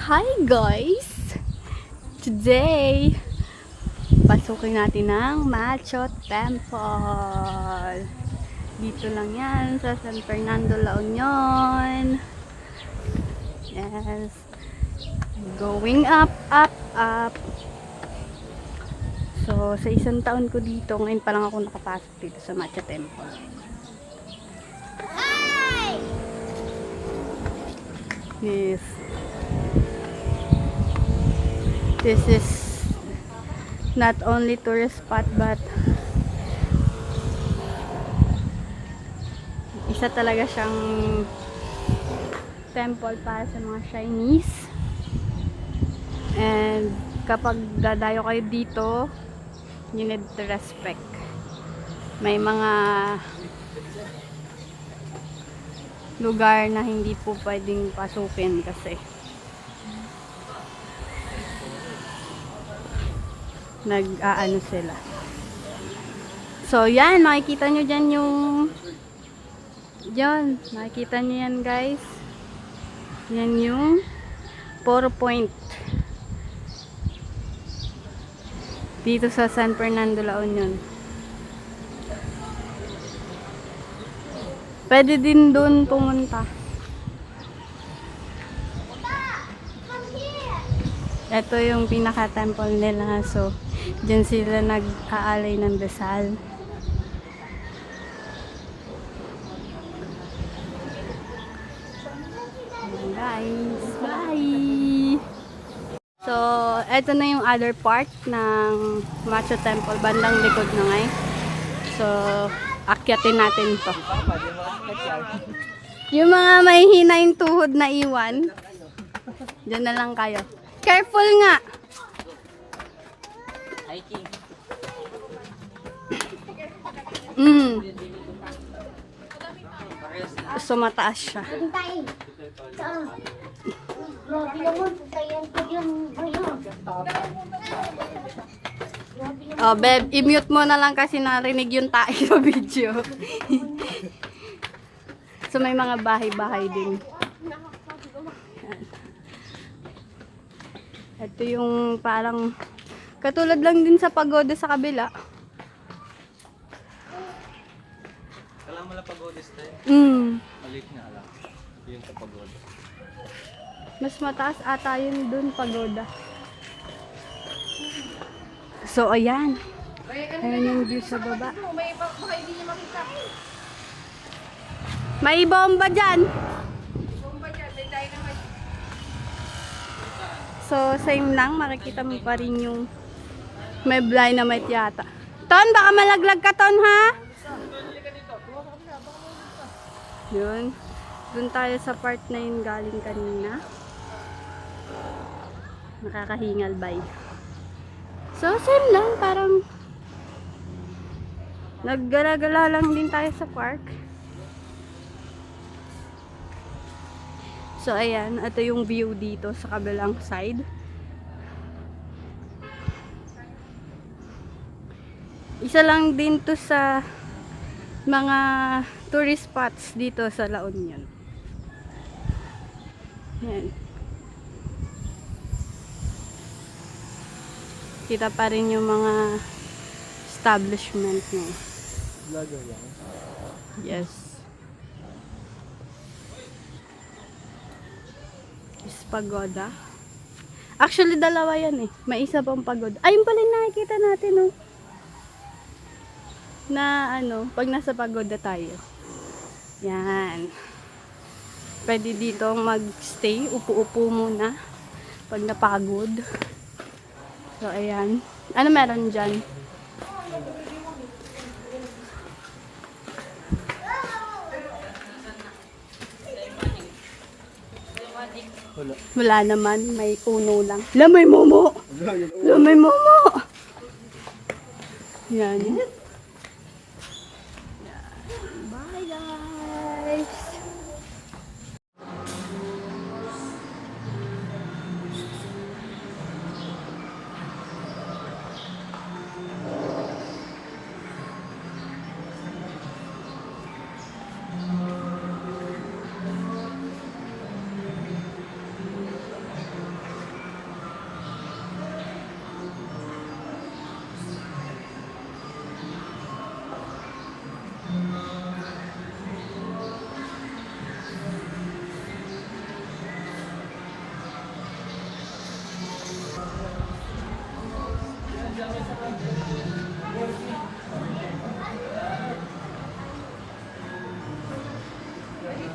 Hi guys! Today, pasukin natin ang Macho Temple. Dito lang yan sa San Fernando, La Union. Yes. Going up, up, up. So, sa isang taon ko dito, ngayon pa lang ako nakapasok dito sa Macho Temple. Yes. This is not only tourist spot but isa talaga siyang temple para sa mga Chinese. And kapag dadayo kayo dito, you need to respect. May mga lugar na hindi po pwedeng pasukin kasi nag-aano sila. So yan, makikita nyo dyan yung makikita nyo yan guys. Yan yung 4 point dito sa San Fernando, La Union. Pwede din doon pumunta. Ito yung pinaka-temple nila. So, dyan sila nag-aalay ng dasal. Ayan guys, bye! So, ito na yung other part ng Macho Temple, bandang likod na ngayon. So, akyatin natin to. Yung mga may hinaing tuhod na iwan, dyan na lang kayo. Careful nga! Hiking. So, mataas siya. Oh, babe, i-mute mo na lang kasi narinig yung tae sa video. So, may mga bahay-bahay din. Ito yung parang katulad lang din sa pagoda sa kabila. Kailangan mo lang pagoda tayo. Maliit nga lang. Yung sa pagoda. Mas mataas ata yun dun pagoda. So, ayan. Ayan yung view sa baba. May bomba dyan. So, same lang. Makikita mo pa rin yung may blind na may tiyata. Ton, baka malaglag ka, Ton, ha? Yun. Doon tayo sa part na yun galing kanina. Nakakahingal, bye. So, same lang. Parang naggala-gala lang din tayo sa park. So, ayan. Ito yung view dito sa kabilang side. Isa lang din to sa mga tourist spots dito sa La Union. Ayan. Kita pa rin yung mga establishment niya. Vlogger yan. Yes. Is pagoda. Actually, dalawa yan eh. May isa pang pagoda. Ayun pala yung nakikita natin, oh. Na ano, pag nasa pagoda tayo. Yan. Pwede dito mag-stay. Upo-upo muna. Pag napagod. So, ayan. Ano meron dyan? Wala naman. May puno lang. May momo! May momo! Yan. Bye, guys!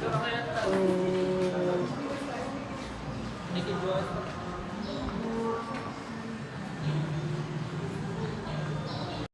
Oh.